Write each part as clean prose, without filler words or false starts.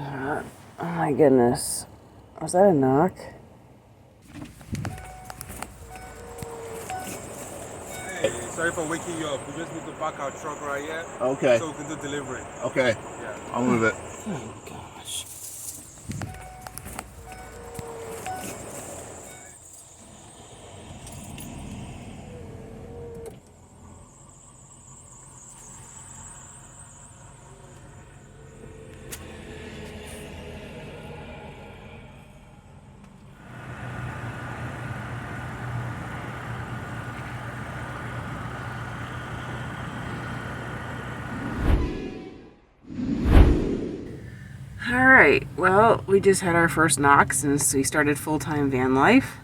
Oh my goodness. Was that a knock? Hey, sorry for waking you up. We just need to park our truck right here. Okay. So we can do delivery. Okay. Yeah. I'll move it. Oh my gosh. Alright, well, we just had our first knock since we started full-time van life.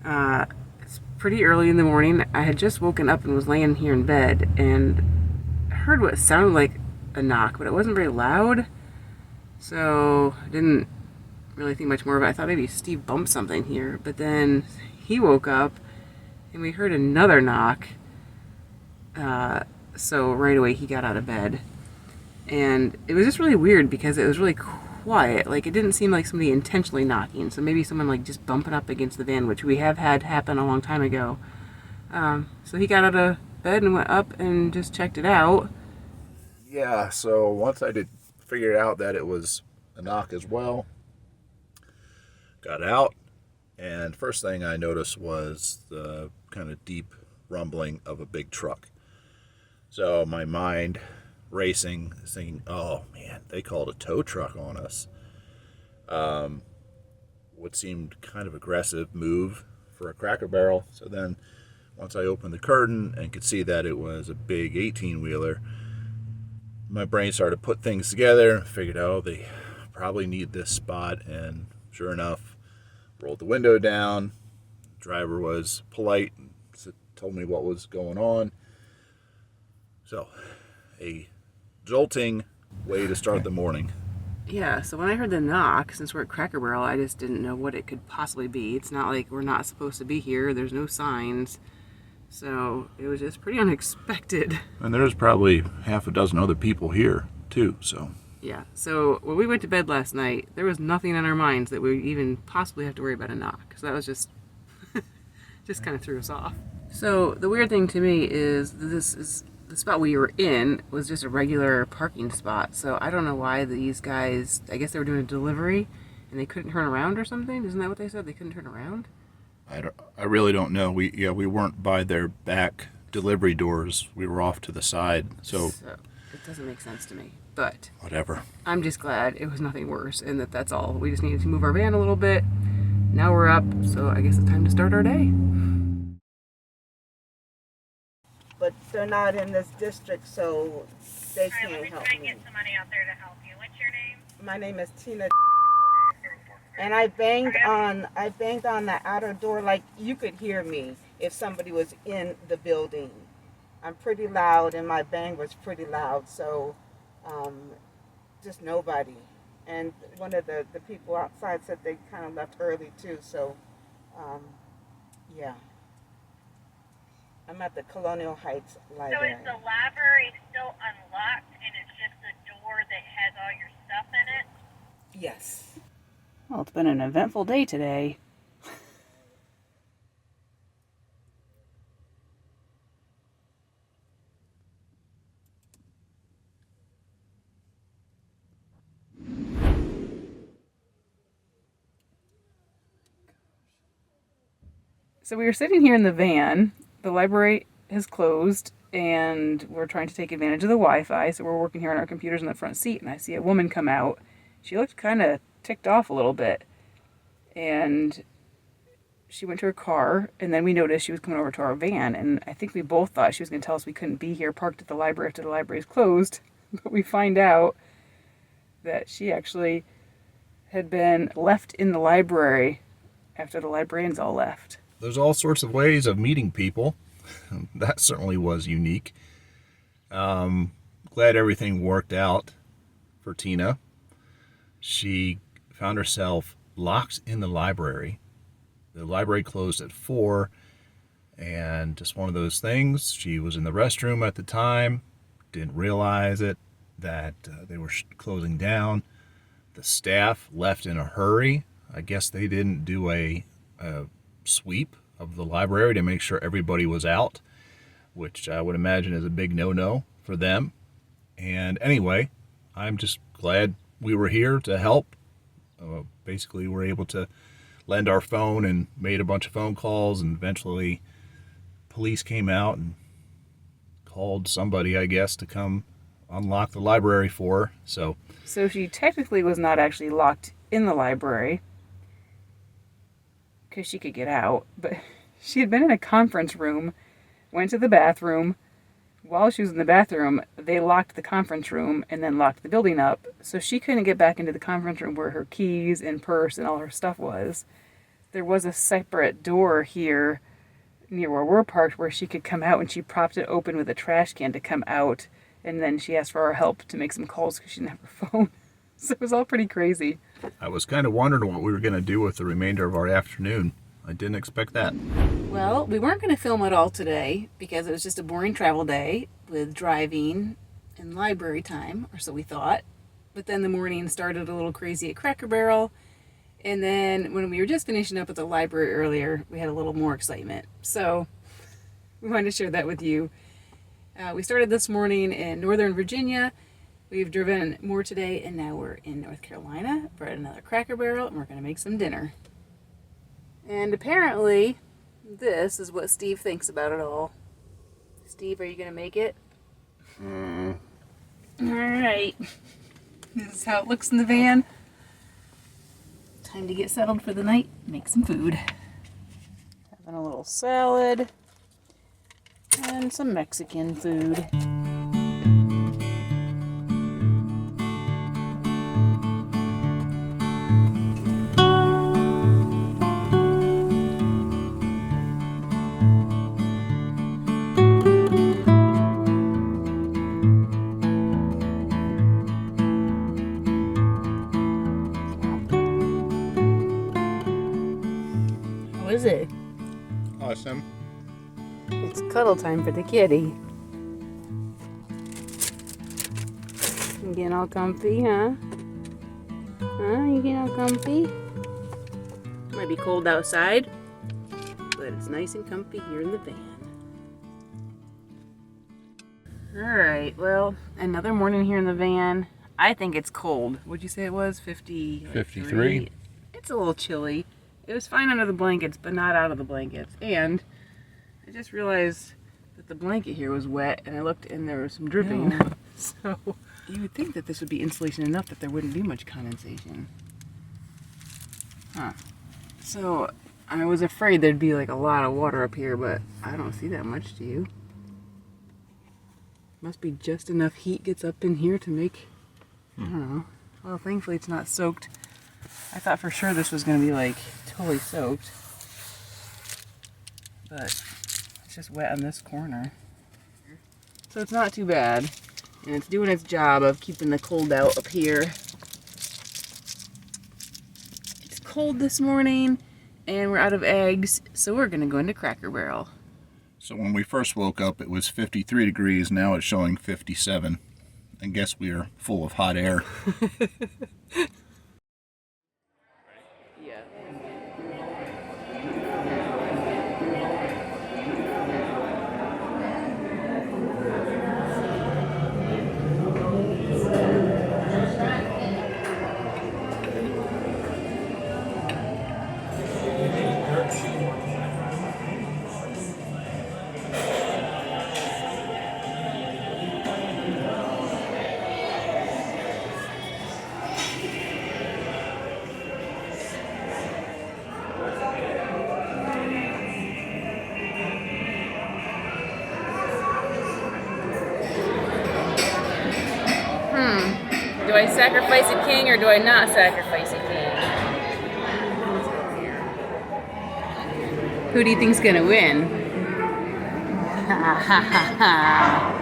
It's pretty early in the morning. I had just woken up and was laying here in bed and heard what sounded like a knock, but it wasn't very loud. So I didn't really think much more of it. I thought maybe Steve bumped something here, but then he woke up and we heard another knock. So right away he got out of bed. And it was just really weird because it was really quiet. Like, it didn't seem like somebody intentionally knocking. So maybe someone like just bumping up against the van, which we have had happen a long time ago. So he got out of bed and went up and just checked it out. Yeah, so once I did figure out that it was a knock as well, got out, and first thing I noticed was the kind of deep rumbling of a big truck. So my mind racing, thinking, oh man, they called a tow truck on us. What seemed kind of aggressive move for a Cracker Barrel. So then once I opened the curtain and could see that it was a big 18-wheeler, my brain started to put things together, figured, oh, they probably need this spot, and sure enough, rolled the window down. The driver was polite, told me what was going on. So, a jolting way to start the morning. Yeah, so when I heard the knock, since we're at Cracker Barrel, I just didn't know what it could possibly be. It's not like we're not supposed to be here. There's no signs. So it was just pretty unexpected. And there's probably half a dozen other people here, too, so. Yeah, so when we went to bed last night, there was nothing on our minds that we even possibly have to worry about a knock. So that was just kind of threw us off. So the weird thing to me is this is the spot we were in was just a regular parking spot. So I don't know why these guys, I guess they were doing a delivery and they couldn't turn around or something. Isn't that what they said? They couldn't turn around? I really don't know. We weren't by their back delivery doors. We were off to the side, so it doesn't make sense to me. But whatever. I'm just glad it was nothing worse and that's all. We just needed to move our van a little bit. Now we're up, so I guess it's time to start our day. But they're not in this district, so they can't help me. Let me try and get somebody out there to help you. What's your name? My name is Tina, and I banged on the outer door like you could hear me if somebody was in the building. I'm pretty loud, and my bang was pretty loud, so just nobody. And one of the people outside said they kind of left early too, so yeah. I'm at the Colonial Heights Library. So is the library still unlocked and it's just the door that has all your stuff in it? Yes. Well, it's been an eventful day today. So we were sitting here in the van. The library has closed and we're trying to take advantage of the Wi-Fi. So we're working here on our computers in the front seat and I see a woman come out. She looked kind of ticked off a little bit. And she went to her car and then we noticed she was coming over to our van. And I think we both thought she was going to tell us we couldn't be here parked at the library after the library is closed. But we find out that she actually had been left in the library after the librarians all left. There's all sorts of ways of meeting people. That certainly was unique. Glad everything worked out for Tina. She found herself locked in the library. The library closed at 4, and just one of those things. She was in the restroom at the time, didn't realize it, that they were closing down. The staff left in a hurry. I guess they didn't do a sweep of the library to make sure everybody was out, which I would imagine is a big no-no for them. And anyway, I'm just glad we were here to help. Basically, we're able to lend our phone and made a bunch of phone calls, and eventually police came out and called somebody, I guess, to come unlock the library for her. So she technically was not actually locked in the library because she could get out, but she had been in a conference room, went to the bathroom. While she was in the bathroom, they locked the conference room and then locked the building up, so she couldn't get back into the conference room where her keys and purse and all her stuff was. There was a separate door here near where we're parked where she could come out, and she propped it open with a trash can to come out, and then she asked for our help to make some calls because she didn't have her phone. So it was all pretty crazy. I was kind of wondering what we were going to do with the remainder of our afternoon. I didn't expect that. Well, we weren't going to film at all today because it was just a boring travel day with driving and library time, or so we thought. But then the morning started a little crazy at Cracker Barrel. And then when we were just finishing up at the library earlier, we had a little more excitement. So we wanted to share that with you. We started this morning in Northern Virginia. We've driven more today, and now we're in North Carolina. We're at another Cracker Barrel, and we're going to make some dinner. And apparently, this is what Steve thinks about it all. Steve, are you going to make it? All right. This is how it looks in the van. Time to get settled for the night. Make some food. Having a little salad and some Mexican food. How is it? Awesome. It's cuddle time for the kitty. You getting all comfy, huh? You getting all comfy? Might be cold outside, but it's nice and comfy here in the van. Alright, well, another morning here in the van. I think it's cold. What'd you say it was? 53. It's a little chilly. It was fine under the blankets, but not out of the blankets. And I just realized that the blanket here was wet, and I looked and there was some dripping. No. So you would think that this would be insulation enough that there wouldn't be much condensation. Huh. So I was afraid there'd be like a lot of water up here, but I don't see that much, do you? Must be just enough heat gets up in here to make, I don't know. Well, thankfully it's not soaked. I thought for sure this was going to be like totally soaked. But it's just wet on this corner. So it's not too bad. And it's doing its job of keeping the cold out up here. It's cold this morning and we're out of eggs, so we're going to go into Cracker Barrel. So when we first woke up, it was 53 degrees. Now it's showing 57. I guess we are full of hot air. Do I sacrifice a king or do I not sacrifice a king? Who do you think's gonna win?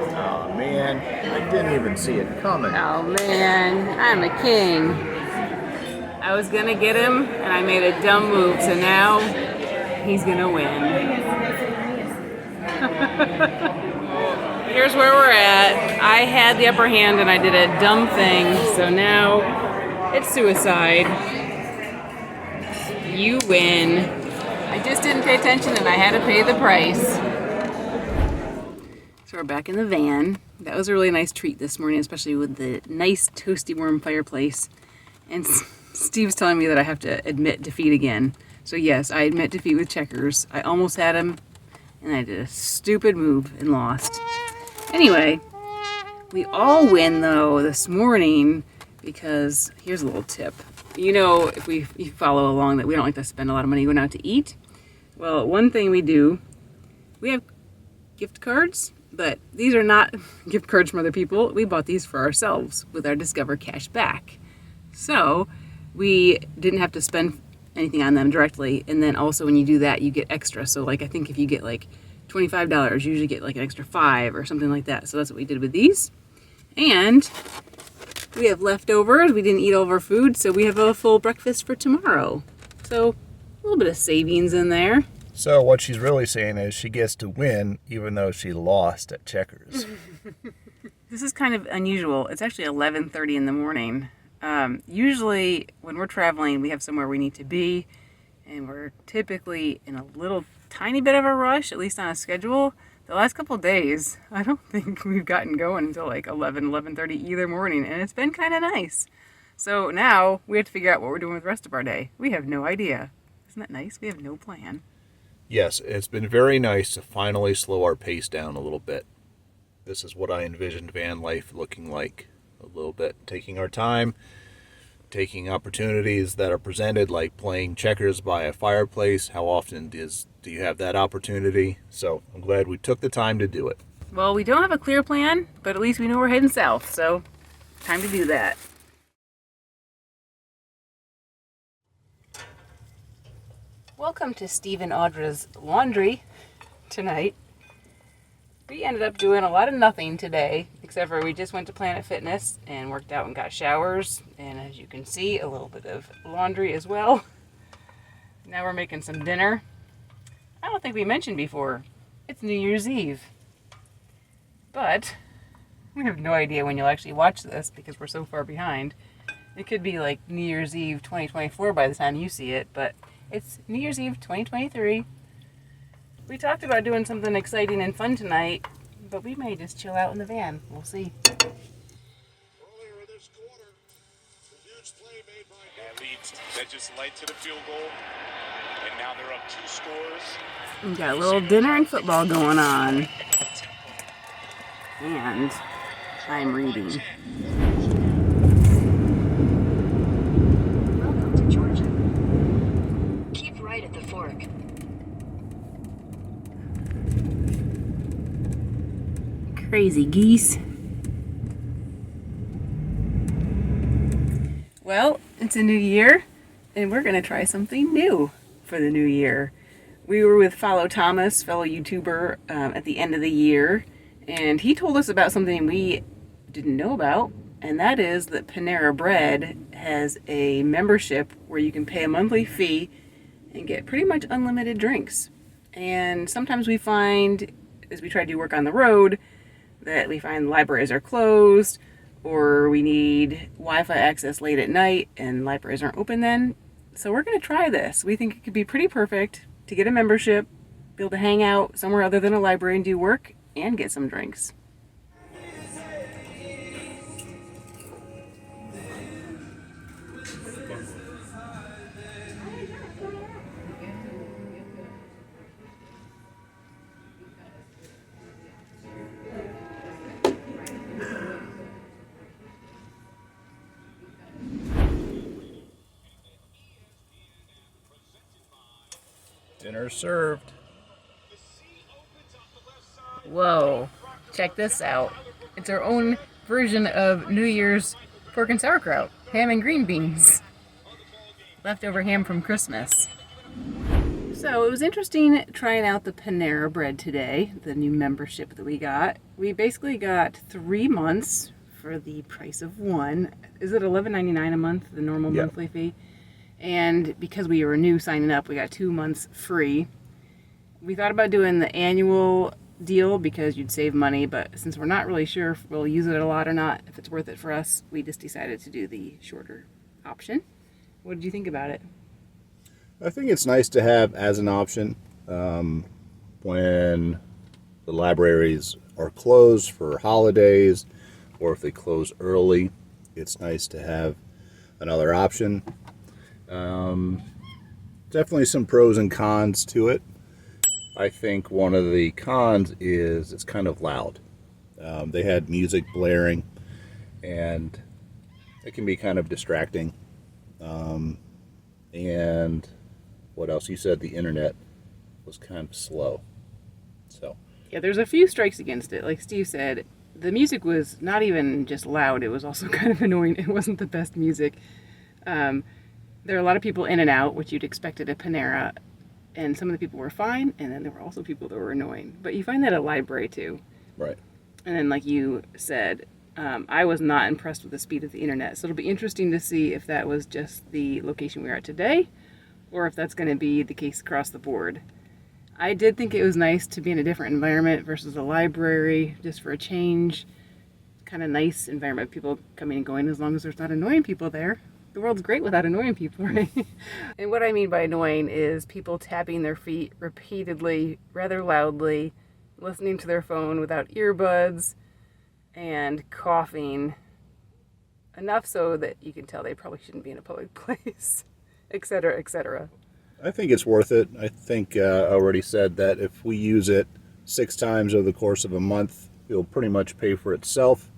Oh man, I didn't even see it coming. Oh man, I'm a king. I was gonna get him and I made a dumb move, so now he's gonna win. Here's where we're at. I had the upper hand and I did a dumb thing, so now It's suicide. You win. I just didn't pay attention and I had to pay the price. So we're back in the van. That was a really nice treat this morning, especially with the nice toasty warm fireplace. And Steve's telling me that I have to admit defeat again. So yes, I admit defeat with checkers. I almost had him and I did a stupid move and lost. Anyway, we all win though this morning because here's a little tip. You know, if you follow along, that we don't like to spend a lot of money going out to eat. Well, one thing we do, we have gift cards, but these are not gift cards from other people. We bought these for ourselves with our Discover Cash Back. So we didn't have to spend anything on them directly. And then also when you do that, you get extra. So like, I think if you get like $25, you usually get like an extra $5 or something like that. So that's what we did with these. And we have leftovers. We didn't eat all of our food, so we have a full breakfast for tomorrow. So a little bit of savings in there. So what she's really saying is she gets to win even though she lost at checkers. This is kind of unusual. It's actually 11:30 in the morning. Usually when we're traveling, we have somewhere we need to be, and we're typically in a little tiny bit of a rush, at least on a schedule. The last couple of days, I don't think we've gotten going until like 11:30 either morning, and it's been kind of nice. So now we have to figure out what we're doing with the rest of our day. We have no idea. Isn't that nice? We have no plan. Yes, it's been very nice to finally slow our pace down a little bit. This is what I envisioned van life looking like a little bit. Taking our time, taking opportunities that are presented, like playing checkers by a fireplace. How often do you have that opportunity? So I'm glad we took the time to do it. Well, we don't have a clear plan, but at least we know we're heading south, so time to do that. Welcome to Steve and Audra's laundry tonight. We ended up doing a lot of nothing today, except for we just went to Planet Fitness and worked out and got showers. And as you can see, a little bit of laundry as well. Now we're making some dinner. I don't think we mentioned before, it's New Year's Eve. But we have no idea when you'll actually watch this because we're so far behind. It could be like New Year's Eve 2024 by the time you see it, but it's New Year's Eve 2023. We talked about doing something exciting and fun tonight, but we may just chill out in the van. We'll see. Earlier in this quarter, the huge play made by leads that just led to the field goal, and now they're up 2 scores. We got a little dinner and football going on. And I'm reading. Welcome to Georgia. Keep right at the fork. Crazy geese. Well, it's a new year, and we're going to try something new for the new year. We were with Follow Thomas, fellow YouTuber, at the end of the year, and he told us about something we didn't know about, and that is that Panera Bread has a membership where you can pay a monthly fee and get pretty much unlimited drinks. And sometimes we find, as we try to do work on the road, that we find libraries are closed, or we need Wi-Fi access late at night and libraries aren't open then. So we're going to try this. We think it could be pretty perfect to get a membership, be able to hang out somewhere other than a library and do work, and get some drinks. Dinner served. Whoa, check this out. It's our own version of New Year's pork and sauerkraut, ham and green beans. Leftover ham from Christmas. So it was interesting trying out the Panera Bread today, the new membership that we got. We basically got 3 months for the price of one. Is it $11.99 a month, the normal monthly fee? And because we were new signing up, we got 2 months free. We thought about doing the annual deal because you'd save money, but since we're not really sure if we'll use it a lot or not, if it's worth it for us, we just decided to do the shorter option. What did you think about it? I think it's nice to have as an option when the libraries are closed for holidays or if they close early. It's nice to have another option. Definitely some pros and cons to it. I think one of the cons is it's kind of loud. They had music blaring, and it can be kind of distracting. And what else? You said the internet was kind of slow. So Yeah, there's a few strikes against it. Like Steve said, the music was not even just loud, it was also kind of annoying. It wasn't the best music. There are a lot of people in and out, which you'd expect at a Panera, and some of the people were fine, and then there were also people that were annoying. But you find that at a library too. right. And then, like you said, I was not impressed with the speed of the internet. So it'll be interesting to see if that was just the location we are at today, or if that's going to be the case across the board. I did think it was nice to be in a different environment versus a library, just for a change. Kind of nice environment, people coming and going, as long as there's not annoying people there. The world's great without annoying people, right? And what I mean by annoying is people tapping their feet repeatedly, rather loudly, listening to their phone without earbuds, and coughing enough so that you can tell they probably shouldn't be in a public place, etc., etc. I think it's worth it. I think I already said that if we use it 6 times over the course of a month, it'll pretty much pay for itself.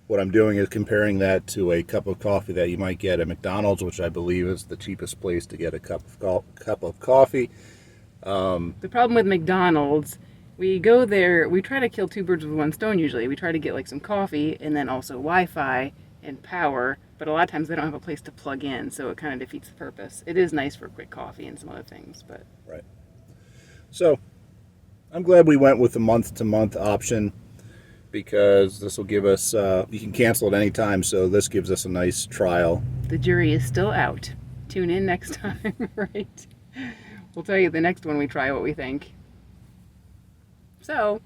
What I'm doing is comparing that to a cup of coffee that you might get at McDonald's, which I believe is the cheapest place to get a cup of coffee. The problem with McDonald's, we go there, we try to kill 2 birds with 1 stone usually. We try to get like some coffee and then also Wi-Fi and power, but a lot of times they don't have a place to plug in, so it kind of defeats the purpose. It is nice for quick coffee and some other things, but... Right. So, I'm glad we went with the month-to-month option, because this will give us, you can cancel at any time, so this gives us a nice trial. The jury is still out. Tune in next time, right? We'll tell you the next one we try what we think. So,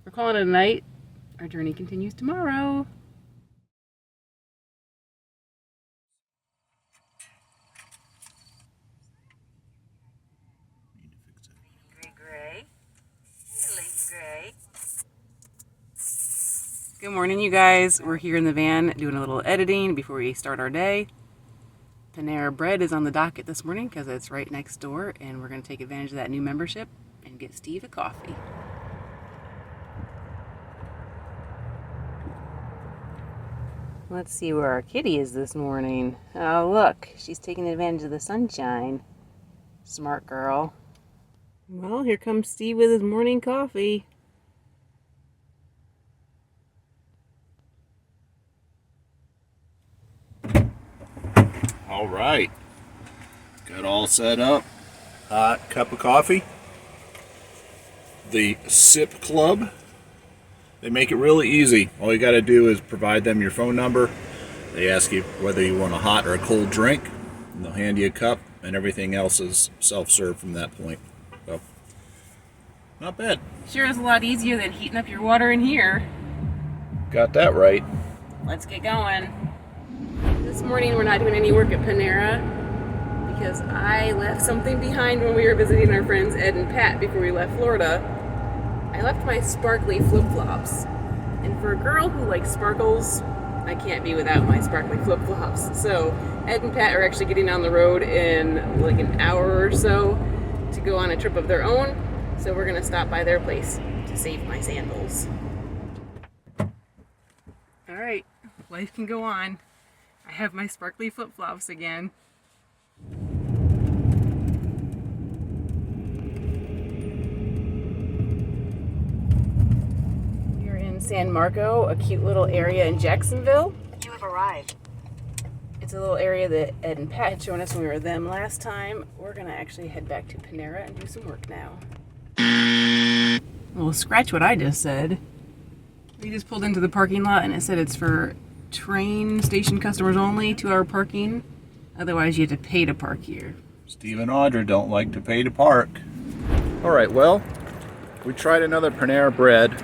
we're calling it a night. Our journey continues tomorrow. Gray. Hey, Lady Gray. Good morning, you guys. We're here in the van doing a little editing before we start our day. Panera Bread is on the docket this morning because it's right next door, and we're going to take advantage of that new membership and get Steve a coffee. Let's see where our kitty is this morning. Oh, look, she's taking advantage of the sunshine. Smart girl. Well, here comes Steve with his morning coffee. All right. Got all set up. Hot cup of coffee. The Sip Club. They make it really easy. All you got to do is provide them your phone number. They ask you whether you want a hot or a cold drink, and they'll hand you a cup, and everything else is self-serve from that point. So, not bad. Sure is a lot easier than heating up your water in here. Got that right. Let's get going. This morning we're not doing any work at Panera because I left something behind when we were visiting our friends Ed and Pat before we left Florida. I left my sparkly flip-flops. And for a girl who likes sparkles, I can't be without my sparkly flip-flops. So Ed and Pat are actually getting on the road in like an hour or so to go on a trip of their own. So we're gonna stop by their place to save my sandals. All right, life can go on. I have my sparkly flip-flops again. You're in San Marco, a cute little area in Jacksonville. You have arrived. It's a little area that Ed and Pat had shown us when we were with them last time. We're gonna actually head back to Panera and do some work now. Well, scratch what I just said. We just pulled into the parking lot and it said it's for train station customers only, 2-hour parking. Otherwise, you have to pay to park here. Steve and Audra don't like to pay to park. All right, well, we tried another Panera Bread,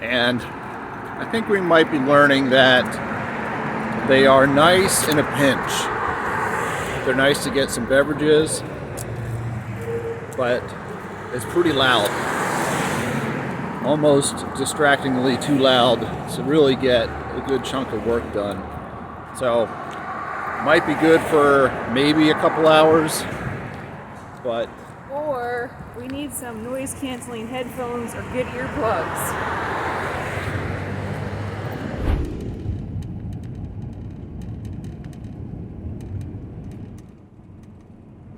and I think we might be learning that They are nice in a pinch. They're nice to get some beverages, but it's pretty loud. Almost distractingly too loud to really get a good chunk of work done. So, might be good for maybe a couple hours, but... Or we need some noise canceling headphones or good earplugs.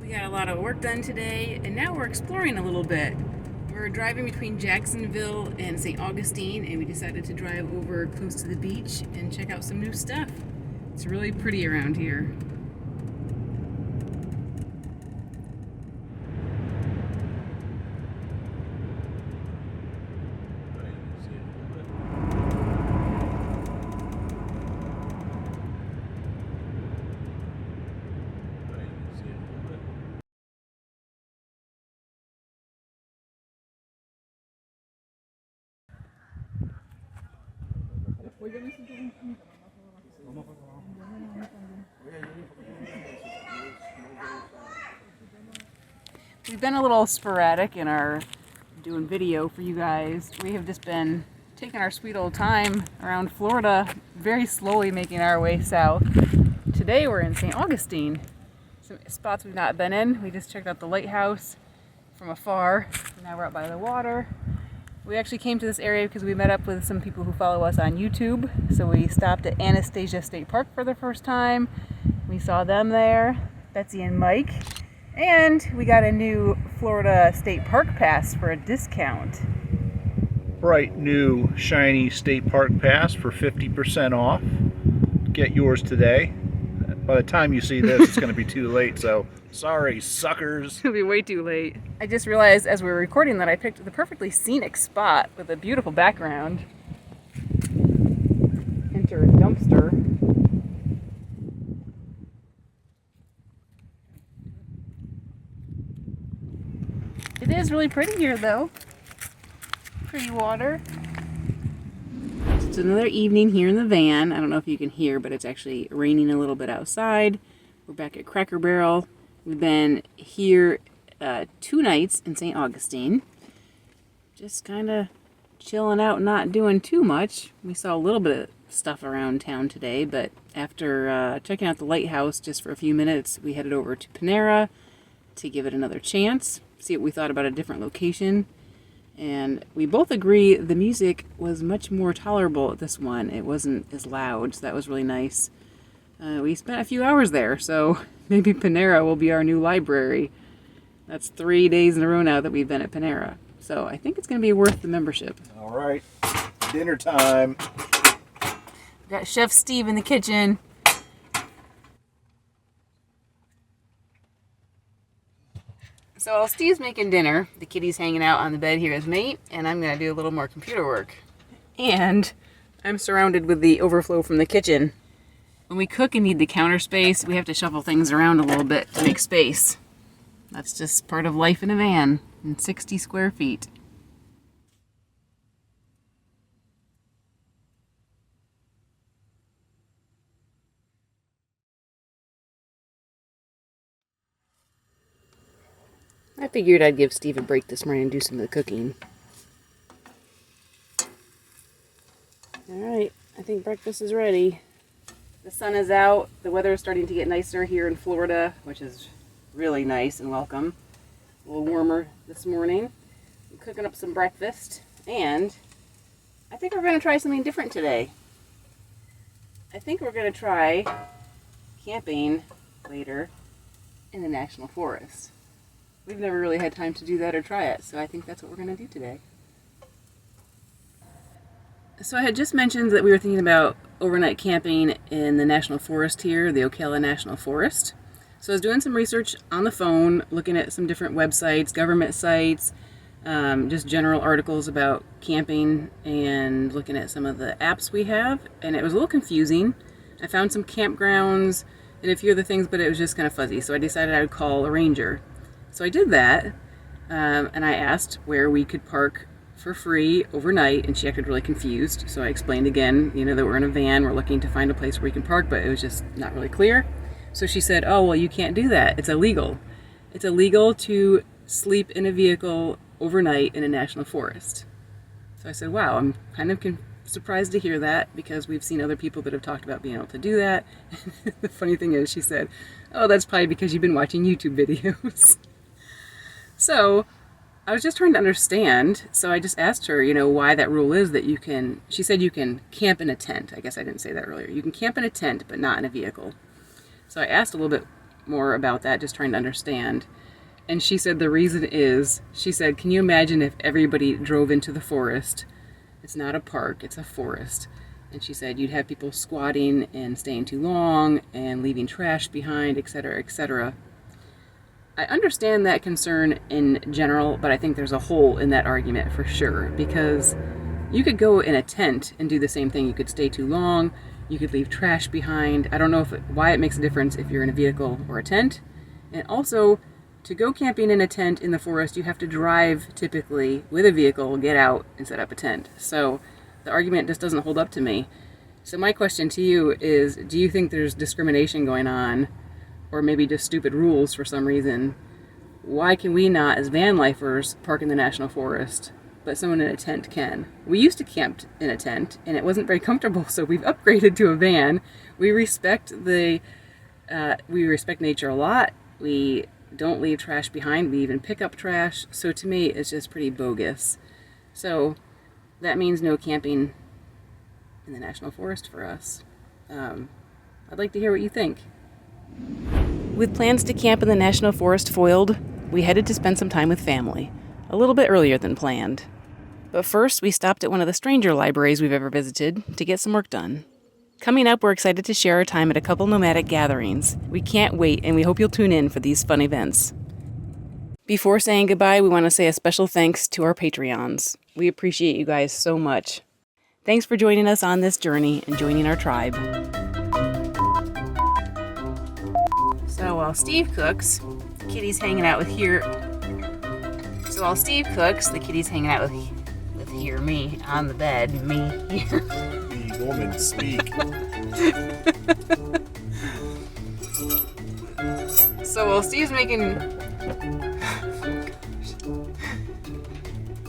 We got a lot of work done today, and now we're exploring a little bit. We're driving between Jacksonville and St. Augustine, and we decided to drive over close to the beach and check out some new stuff. It's really pretty around here. We've been a little sporadic in our doing video for you guys. We have just been taking our sweet old time around Florida, very slowly making our way south. Today we're in St. Augustine, some spots we've not been in. We just checked out the lighthouse from afar. Now we're out by the water. We actually came to this area because we met up with some people who follow us on YouTube. So we stopped at Anastasia State Park for the first time. We saw them there, Betsy and Mike. And we got a new Florida State Park pass for a discount. Bright new shiny state park pass for 50% off. Get yours today. By the time you see this, it's going to be too late, so sorry, suckers. It'll be way too late. I just realized as we were recording that I picked the perfectly scenic spot with a beautiful background. Enter a dumpster. It is really pretty here, though. Pretty water. It's another evening here in the van. I don't know if you can hear, but it's actually raining a little bit outside. We're back at Cracker Barrel. We've been here 2 nights in St. Augustine. Just kind of chilling out, not doing too much. We saw a little bit of stuff around town today, but after checking out the lighthouse just for a few minutes, we headed over to Panera to give it another chance, see what we thought about a different location. And we both agree the music was much more tolerable at this one. It wasn't as loud, so that was really nice. We spent a few hours there, so maybe Panera will be our new library. That's 3 days in a row now that we've been at Panera. So I think it's going to be worth the membership. All right, dinner time. Got Chef Steve in the kitchen. So while Steve's making dinner, the kitty's hanging out on the bed here with me, and I'm going to do a little more computer work. And I'm surrounded with the overflow from the kitchen. When we cook and need the counter space, we have to shuffle things around a little bit to make space. That's just part of life in a van in 60 square feet. I figured I'd give Steve a break this morning and do some of the cooking. Alright, I think breakfast is ready. The sun is out, the weather is starting to get nicer here in Florida, which is really nice and welcome. A little warmer this morning. I'm cooking up some breakfast, and I think we're going to try something different today. I think we're going to try camping later in the National Forest. We've never really had time to do that or try it, so I think that's what we're going to do today. So I had just mentioned that we were thinking about overnight camping in the National Forest here, the Ocala National Forest. So I was doing some research on the phone, looking at some different websites, government sites, just general articles about camping, and looking at some of the apps we have, and it was a little confusing. I found some campgrounds and a few other things, but it was just kind of fuzzy, so I decided I would call a ranger. So I did that, and I asked where we could park for free overnight, and she acted really confused. So I explained again, that we're in a van, we're looking to find a place where we can park, but it was just not really clear. So she said, oh, well, you can't do that. It's illegal. It's illegal to sleep in a vehicle overnight in a national forest. So I said, wow, I'm kind of surprised to hear that, because we've seen other people that have talked about being able to do that. The funny thing is, she said, oh, that's probably because you've been watching YouTube videos. So I was just trying to understand. So I just asked her, why that rule is that she said you can camp in a tent. I guess I didn't say that earlier. You can camp in a tent, but not in a vehicle. So I asked a little bit more about that, just trying to understand. And she said the reason is, she said, can you imagine if everybody drove into the forest? It's not a park, it's a forest. And she said you'd have people squatting and staying too long and leaving trash behind, etc., etc. I understand that concern in general, but I think there's a hole in that argument for sure, because you could go in a tent and do the same thing. You could stay too long, you could leave trash behind. I don't know why it makes a difference if you're in a vehicle or a tent. And also, to go camping in a tent in the forest, you have to drive typically with a vehicle, get out, and set up a tent. So the argument just doesn't hold up to me. So my question to you is, do you think there's discrimination going on, or maybe just stupid rules for some reason? Why can we not, as van lifers, park in the national forest, but someone in a tent can? We used to camp in a tent, and it wasn't very comfortable, so we've upgraded to a van. We respect nature a lot. We don't leave trash behind. We even pick up trash. So to me, it's just pretty bogus. So that means no camping in the national forest for us. I'd like to hear what you think. With plans to camp in the national forest foiled, we headed to spend some time with family, a little bit earlier than planned. But first, we stopped at one of the stranger libraries we've ever visited to get some work done. Coming up, we're excited to share our time at a couple nomadic gatherings. We can't wait, and we hope you'll tune in for these fun events. Before saying goodbye, we want to say a special thanks to our Patreons. We appreciate you guys so much. Thanks for joining us on this journey and joining our tribe. So while Steve cooks, the kitty's hanging out with here. So while Steve cooks, the kitty's hanging out with here, me on the bed, me here. The woman speak. So while Steve's making